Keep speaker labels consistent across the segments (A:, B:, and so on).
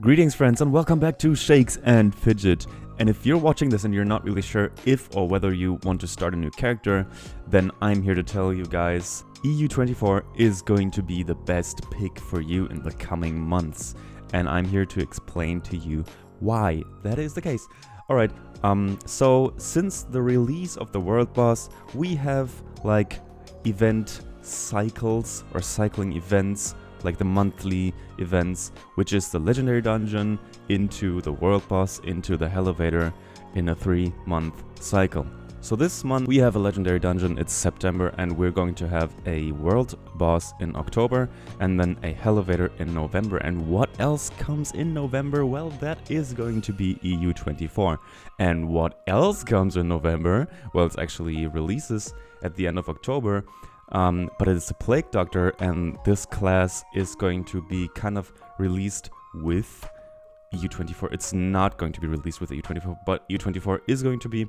A: Greetings friends and welcome back to Shakes and Fidget. And if you're watching this and you're not really sure if or whether you want to start a new character, then I'm here to tell you guys, EU24 is going to be the best pick for you in the coming months. And I'm here to explain to you why that is the case. Alright, so since the release of the World Boss, we have like event cycles or cycling events, like the monthly events, which is the Legendary Dungeon into the World Boss into the Elevator in a 3-month cycle. So this month we have a Legendary Dungeon, it's September, and we're going to have a World Boss in October and then a Elevator in November. And what else comes in November? Well, that is going to be EU24. And what else comes in November? Well, it's actually releases at the end of October. But it's a Plague Doctor, and this class is going to be kind of released with EU24. It's not going to be released with EU24, but EU24 is going to be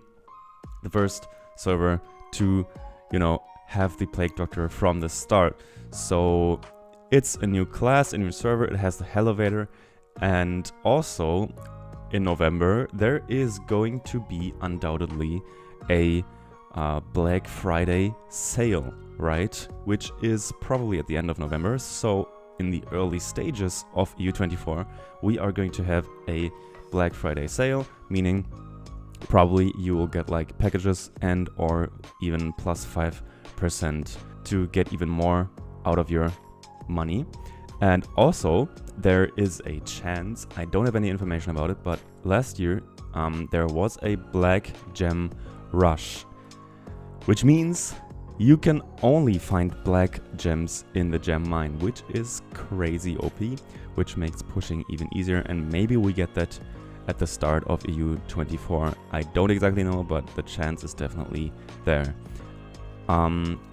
A: the first server to, have the Plague Doctor from the start. So it's a new class, a new server, it has the Elevator, and also in November there is going to be undoubtedly a Black Friday sale, right? Which is probably at the end of November. So in the early stages of EU24, we are going to have a Black Friday sale, meaning probably you will get like packages and or even plus 5% to get even more out of your money. And also there is a chance, I don't have any information about it, but last year there was a Black Gem Rush, which means you can only find black gems in the gem mine, which is crazy OP, which makes pushing even easier, and maybe we get that at the start of EU24. I don't exactly know, but the chance is definitely there.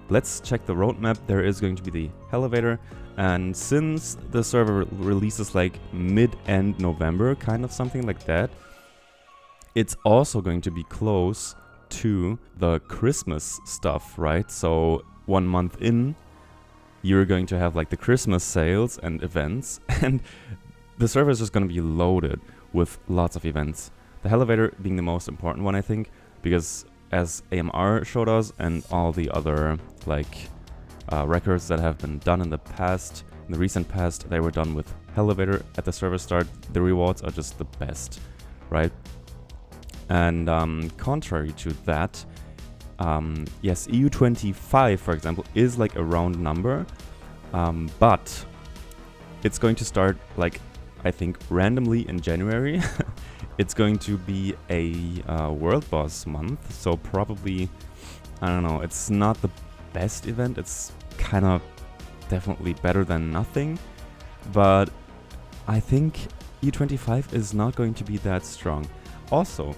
A: Let's check the roadmap. There is going to be the Elevator, and since the server releases like mid-end November, kind of something like that, it's also going to be close to the Christmas stuff, right? So 1 month in, you're going to have like the Christmas sales and events, and the server is just going to be loaded with lots of events. The Elevator being the most important one, I think, because as AMR showed us and all the other like records that have been done in the past, in the recent past, they were done with Elevator at the server start. The rewards are just the best, right? And contrary to that, yes, EU25, for example, is like a round number, but it's going to start like, I think, randomly in January. It's going to be a World Boss month, so probably, I don't know, it's not the best event, it's kind of definitely better than nothing, but I think EU25 is not going to be that strong. Also,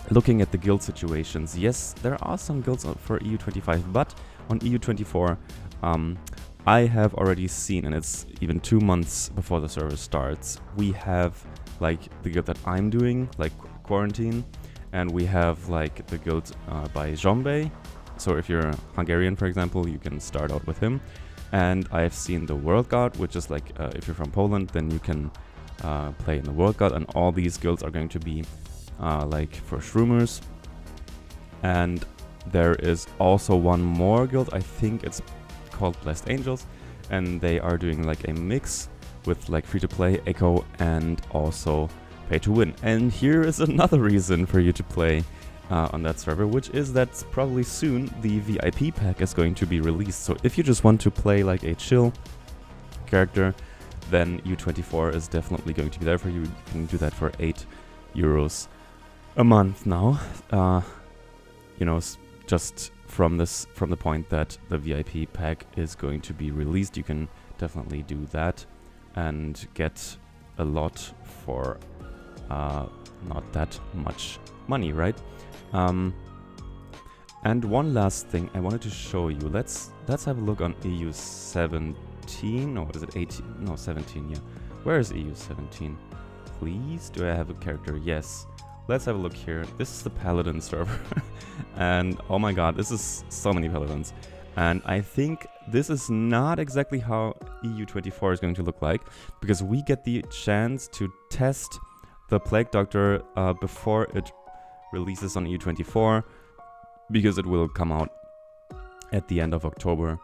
A: looking at the guild situations, yes, there are some guilds for EU25, but on EU24, I have already seen, and it's even 2 months before the server starts, we have like the guild that I'm doing, like Quarantine, and we have like the guild by Jombe. So if you're Hungarian, for example, you can start out with him. And I've seen the World Guard, which is like, if you're from Poland, then you can play in the World Guard, and all these guilds are going to be like for Shroomers. And there is also one more guild, I think it's called Blessed Angels, and they are doing like a mix with like free-to-play, Echo, and also pay-to-win. And here is another reason for you to play on that server, which is that probably soon the VIP pack is going to be released. So if you just want to play like a chill character, then EU24 is definitely going to be there for you. You can do that for €8 a month now, just from the point that the VIP pack is going to be released. You can definitely do that and get a lot for not that much money, right? And one last thing I wanted to show you. Let's have a look on EU17, or is it 18? No, 17. Yeah, where is EU17? Please, do I have a character? Yes. Let's have a look here. This is the Paladin server. And oh my god, this is so many Paladins. And I think this is not exactly how EU24 is going to look like, because we get the chance to test the Plague Doctor before it releases on EU24, because it will come out at the end of October.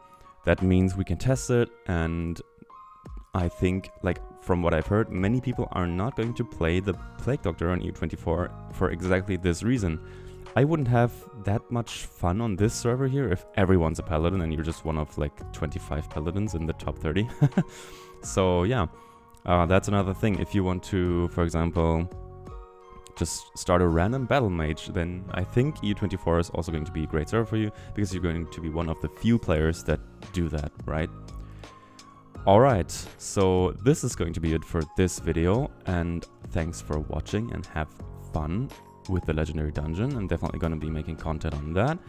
A: That means we can test it, and I think, like, from what I've heard, many people are not going to play the Plague Doctor on EU24 for exactly this reason. I wouldn't have that much fun on this server here if everyone's a paladin and you're just one of like 25 paladins in the top 30. So yeah, that's another thing. If you want to, for example, just start a random battle mage, then I think EU24 is also going to be a great server for you, because you're going to be one of the few players that do that, right? Alright, so this is going to be it for this video, and thanks for watching and have fun with the legendary dungeon. I'm definitely going to be making content on that.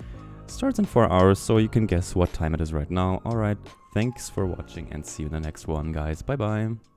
A: Starts in 4 hours, so you can guess what time it is right now. Alright, thanks for watching and see you in the next one, guys. Bye bye.